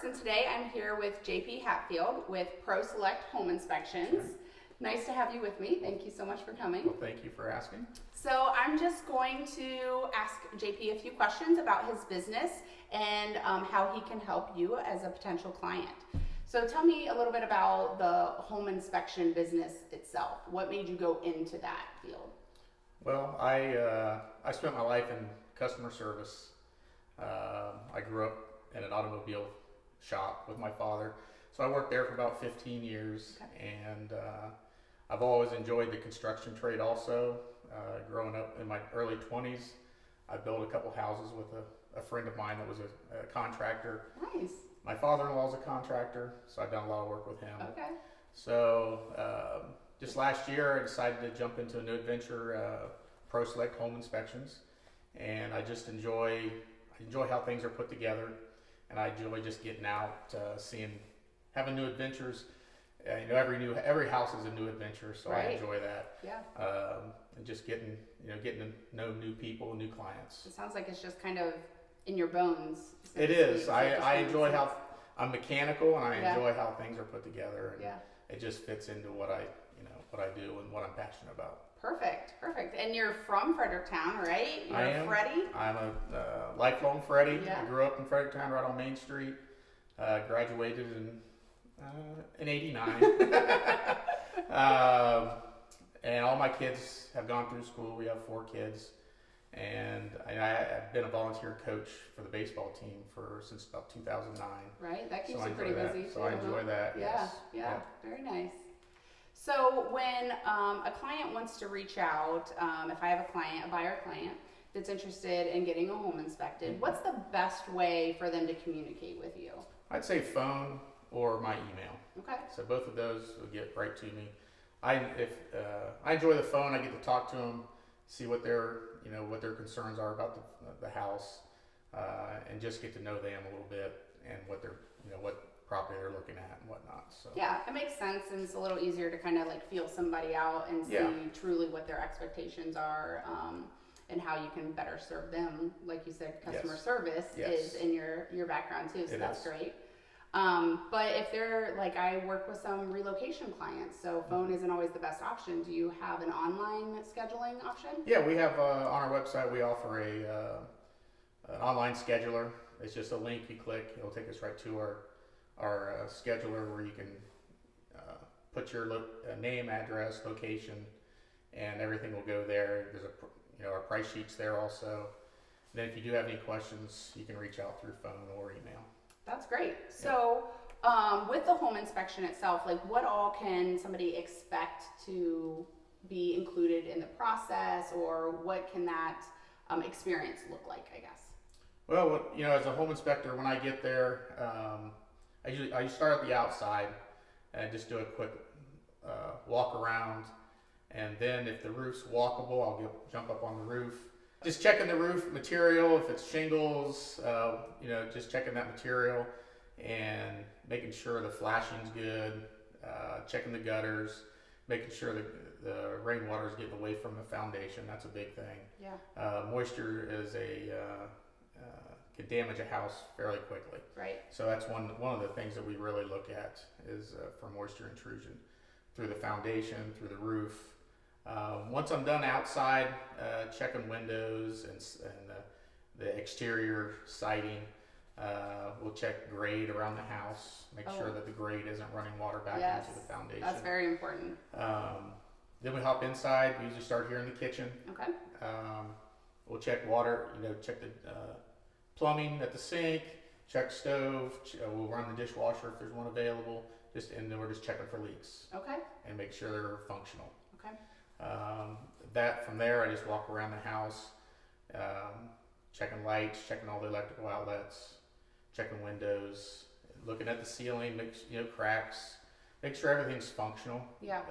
and today I'm here with JP Hatfield with Pro Select Home Inspections. Nice to have you with me. Thank you so much for coming. Well, thank you for asking. So I'm just going to ask JP a few questions about his business and how he can help you as a potential client. So tell me a little bit about the home inspection business itself. What made you go into that field? Well, I spent my life in customer service. I grew up in an automobile shop with my father, so I worked there for about 15 years, and I've always enjoyed the construction trade also. Growing up in my early 20s, I built a couple houses with a friend of mine that was a contractor. Nice. My father-in-law is a contractor, so I've done a lot of work with him. Okay. So just last year, I decided to jump into a new adventure, Pro Select Home Inspections, and I just enjoy how things are put together, and I enjoy just getting out, having new adventures. Every house is a new adventure, so Right. I enjoy that. Yeah. And just getting to know new people, new clients. It sounds like it's just kind of in your bones. So It to is. speak. I enjoy how I'm mechanical, and I Yeah. enjoy how things are put together, and Yeah. it just fits into what I do and what I'm passionate about. Perfect. And you're from Fredericktown, right? You're I a am. Freddie? I'm a lifelong Freddy. Yeah. I grew up in Fredericktown, right on Main Street. Graduated in '89. And all my kids have gone through school. We have 4 kids, and I've been a volunteer coach for the baseball team since about 2009. Right, that keeps So I you pretty enjoy that. busy. So I too, enjoy huh? that. Yeah, Yes. yeah, very nice. So when a client wants to reach out, if I have a buyer client that's interested in getting a home inspected, what's the best way for them to communicate with you? I'd say phone or my email. Okay. So both of those will get right to me. I enjoy the phone. I get to talk to them, see what their concerns are about the house, and just get to know them a little bit and what property they're looking at and whatnot. So Yeah, it makes sense, and it's a little easier to kind of like feel somebody out and see Yeah. truly what their expectations are, and how you can better serve them. Like you said, customer Yes. service Yes. is in your background too, so It that's is. great. But if they're like, I work with some relocation clients, so phone isn't always the best option. Do you have an online scheduling option? Yeah, we have on our website we offer an online scheduler. It's just a link you click. It'll take us right to our scheduler where you can put your name, address, location, and everything will go there. There's our price sheets there also. And then if you do have any questions, you can reach out through phone or email. That's great. So with the home inspection itself, like what all can somebody expect to be included in the process, or what can that experience look like, I guess? Well, as a home inspector, when I get there, I start at the outside and just do a quick walk around, and then if the roof's walkable, I'll jump up on the roof. Just checking the roof material, if it's shingles, just checking that material and making sure the flashing's good, checking the gutters, making sure that the rainwater is getting away from the foundation. That's a big thing. Yeah. Moisture can damage a house fairly quickly. Right. So that's one of the things that we really look at is for moisture intrusion through the foundation, through the roof. Once I'm done outside, checking windows and the exterior siding, we'll check grade around the house, make sure that the grade isn't running water back Yes, into the foundation. That's very important. Then we hop inside. We usually start here in the kitchen. Okay. We'll check water, check the plumbing at the sink, check stove. We'll run the dishwasher if there's one available. And then we're just checking for leaks. Okay. And make sure they're functional. Okay. From there, I just walk around the house, checking lights, checking all the electrical outlets, checking windows, looking at the ceiling, cracks, make sure everything's functional. Yeah.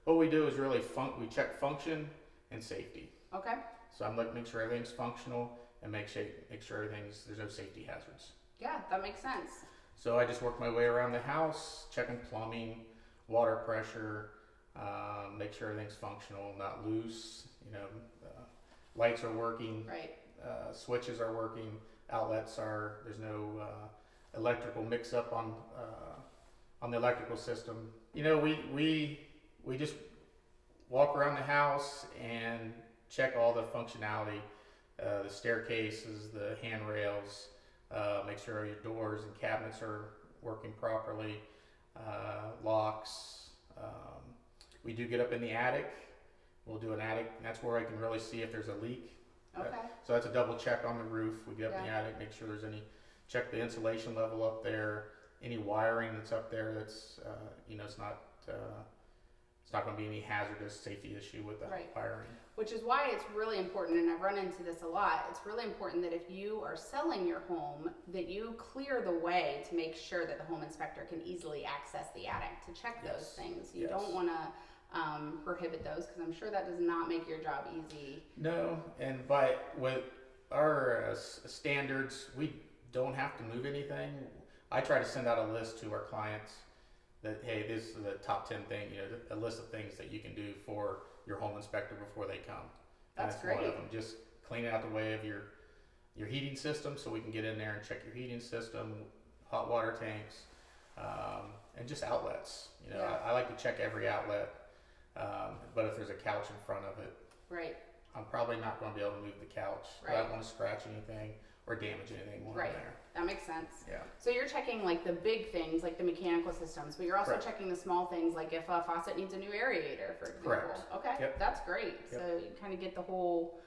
What we do is really we check function and safety. Okay. So I'm looking to make sure everything's functional and make sure there's no safety hazards. Yeah, that makes sense. So I just work my way around the house, checking plumbing, water pressure, make sure everything's functional, not loose. Lights are working. Right. Switches are working. There's no electrical mix up on the electrical system. You know, we just walk around the house and check all the functionality, the staircases, the handrails, make sure your doors and cabinets are working properly, locks. We do get up in the attic. We'll do an attic, and that's where I can really see if there's a leak. Okay. So that's a double check on the roof. We get up in the Yeah. attic, make sure there's any, check the insulation level up there, any wiring that's up there that's, you know, it's not going to be any hazardous safety issue with the Right. wiring. Which is why it's really important, and I've run into this a lot, it's really important that if you are selling your home, that you clear the way to make sure that the home inspector can easily access the attic to check those Yes. things. You Yes. don't want to prohibit those, because I'm sure that does not make your job easy. No, and with our standards, we don't have to move anything. I try to send out a list to our clients that, hey, this is the top 10 thing, you know, a list of things that you can do for your home inspector before they come. That's and that's one of great. them. Just clean out the way of your heating system, so we can get in there and check your heating system, hot water tanks, and just outlets. You know, Yeah. I like to check every outlet, but if there's a couch in front of it, Right. I'm probably not going to be able to move the couch. I Right. don't want to scratch anything or damage anything while Right. I'm there. That makes sense. Yeah. So you're checking like the big things, like the mechanical systems, but you're also Correct. checking the small things, like if a faucet needs a new aerator, for example. Correct. Okay, Yep. that's great. Yep. So you kind of get the whole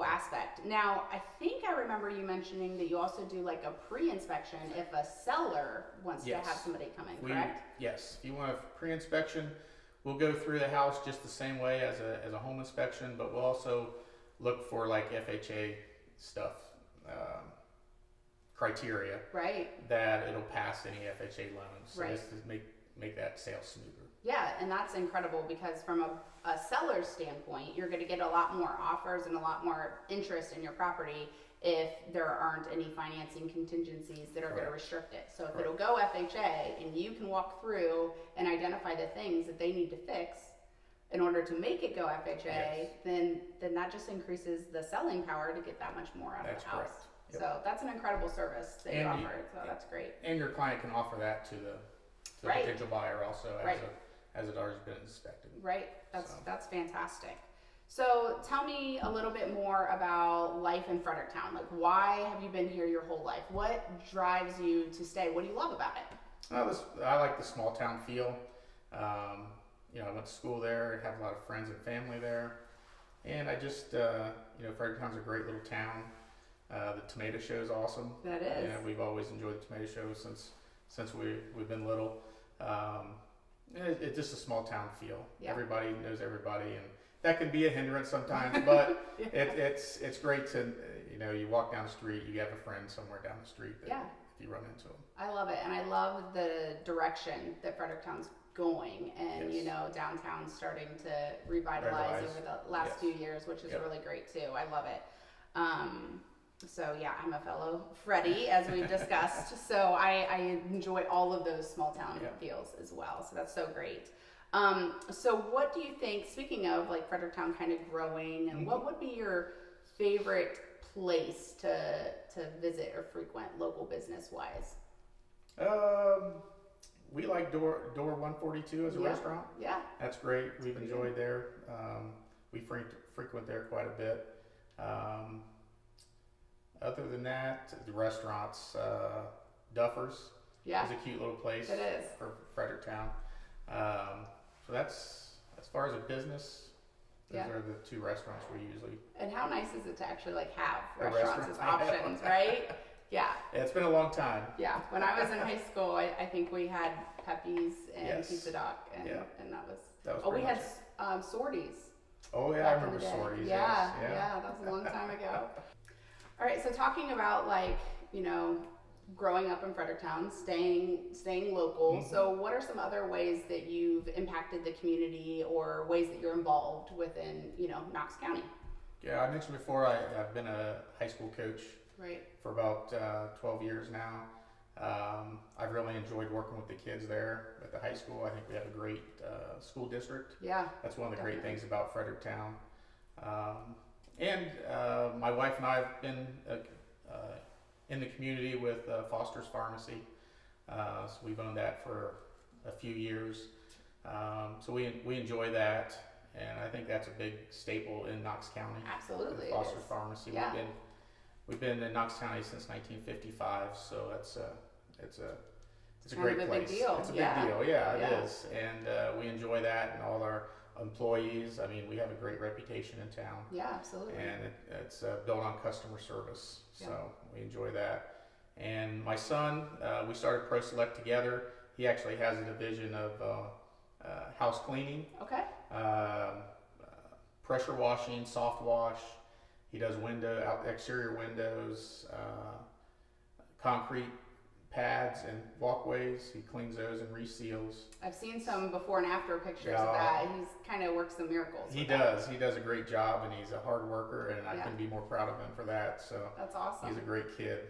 aspect. Now, I think I remember you mentioning that you also do like a pre-inspection if a seller wants Yes. to have somebody come in, correct? Yes. If you want a pre-inspection, we'll go through the house just the same way as a home inspection, but we'll also look for like FHA stuff, criteria Right. that it'll pass any FHA loans. So Right. just to make that sale smoother. Yeah, and that's incredible, because from a seller's standpoint, you're going to get a lot more offers and a lot more interest in your property if there aren't any financing contingencies that are going to Correct. restrict it. So if Correct. it'll go FHA and you can walk through and identify the things that they need to fix in order to make it go FHA, then that just increases the selling power to get that much more out That's of the house. correct. Yep. So that's an incredible service that you And you- offer. So that's great. And your client can offer that to the Right. potential buyer also Right. as it already been inspected. Right, So. that's fantastic. So tell me a little bit more about life in Fredericktown. Like, why have you been here your whole life? What drives you to stay? What do you love about it? I like the small town feel. You know, I went to school there, have a lot of friends and family there, and I just, you know, Fredericktown's a great little town. The tomato show is awesome. That is. Yeah, we've always enjoyed the tomato show since we've been little. It's just a small town feel. Yeah. Everybody knows everybody, and that can be a hindrance sometimes. But Yeah. it's great to, you know, you walk down the street, you have a friend somewhere down the street that Yeah. if you run into them. I love it, and I love the direction that Fredericktown's going, and Yes. you know, downtown's starting to revitalize over the last Yes. few years, which is Yep. really great too. I love it. So yeah, I'm a fellow Freddie, as we've discussed. So I enjoy all of those small town Yeah. feels as well. So that's so great. So what do you think, speaking of like Fredericktown kind of growing, and what would be your favorite place to visit or frequent local business wise? We like Door 142 as a Yeah. restaurant. Yeah. That's great. We've enjoyed there. We frequent there quite a bit. Other than that, the restaurants, Duffers Yeah. is a cute little place It is. for Fredericktown. So that's, as far as a business, those Yeah. are the two restaurants we usually. And how nice is it to actually like have A restaurants as restaurant, I know. options, right? Yeah. It's been a long time. Yeah. When I was in high school, I think we had Pepe's and Yes. Pizza Doc, and Yeah. and that was. That was We pretty had much it. Sorties. Oh yeah, I back in remember the day. Sorties. Yeah, Yes. yeah, that was a long time ago. All right, so talking about like, you know, growing up in Fredericktown, staying local. Mhm. So what are some other ways that you've impacted the community, or ways that you're involved within, you know, Knox County? Yeah, I mentioned before I've been a high school coach Right. for about 12 years now. I've really enjoyed working with the kids there at the high school. I think we have a great school district. Yeah. That's one of the great Definitely. things about Fredericktown. And my wife and I have been in the community with Foster's Pharmacy. So we've owned that for a few years. So we enjoy that, and I think that's a big staple in Knox County. Absolutely, Foster's Pharmacy. Yeah. We've been in Knox County since 1955, so it's a kind great of a place. big deal. It's a Yeah. big deal, yeah, Yeah. it is, and we enjoy that, and all our employees. I mean, we have a great reputation in town, Yeah, absolutely. and it's built on customer service, so Yeah. we enjoy that. And my son, we started Pro Select together. He actually has a division of house cleaning, Okay. pressure washing, soft wash. He does exterior windows, concrete pads and walkways. He cleans those and reseals. I've seen some before and after pictures Yeah. of that. He's kind of works some miracles. He with that. does. He does a great job, and he's a hard worker, and I Yeah. couldn't be more proud of him for that. So That's awesome. he's a great kid.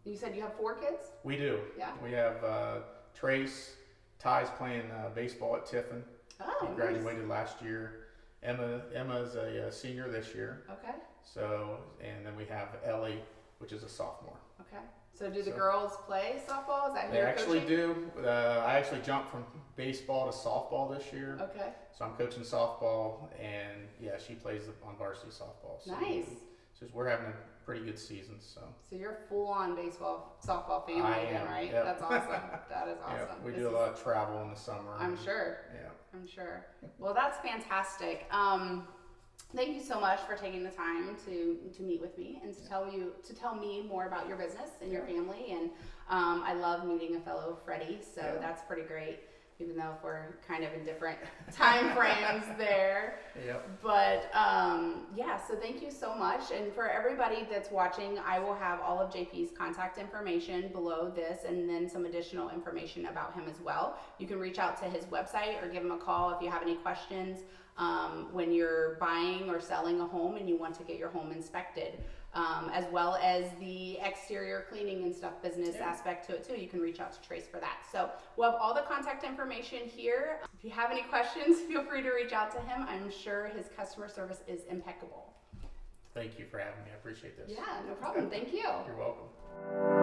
You said you have 4 kids? We do. Yeah. We have Trace. Ty's playing baseball at Tiffin. Oh, He graduated last year. Emma's a senior this year. Nice. Okay. So, and then we have Ellie, which is a sophomore. Okay. So do the So- girls play softball? Is that who They you're actually coaching? do. I actually jumped from baseball to softball this year. Okay. So I'm coaching softball, and yeah, she plays on varsity softball. So Nice. we're having a pretty good season. So So you're full on baseball, softball family I then, am, right? yep. That's awesome. That is awesome. yeah, we This do a is- lot of travel in the summer. I'm sure. Yeah. I'm sure. Well, that's fantastic. Thank you so much for taking the time to meet with me and to tell me more about your business and your family. And I love meeting a fellow Freddie, so Yeah. that's pretty great. Even though we're kind of in different time frames there. Yep. But yeah, so thank you so much. And for everybody that's watching, I will have all of JP's contact information below this, and then some additional information about him as well. You can reach out to his website or give him a call if you have any questions when you're buying or selling a home and you want to get your home inspected. As well as the exterior cleaning and stuff business aspect to it too. You can reach out to Trace for that. So we'll have all the contact information here. If you have any questions, feel free to reach out to him. I'm sure his customer service is impeccable. Thank you for having me. I appreciate this. Yeah, no problem. Thank you. You're welcome.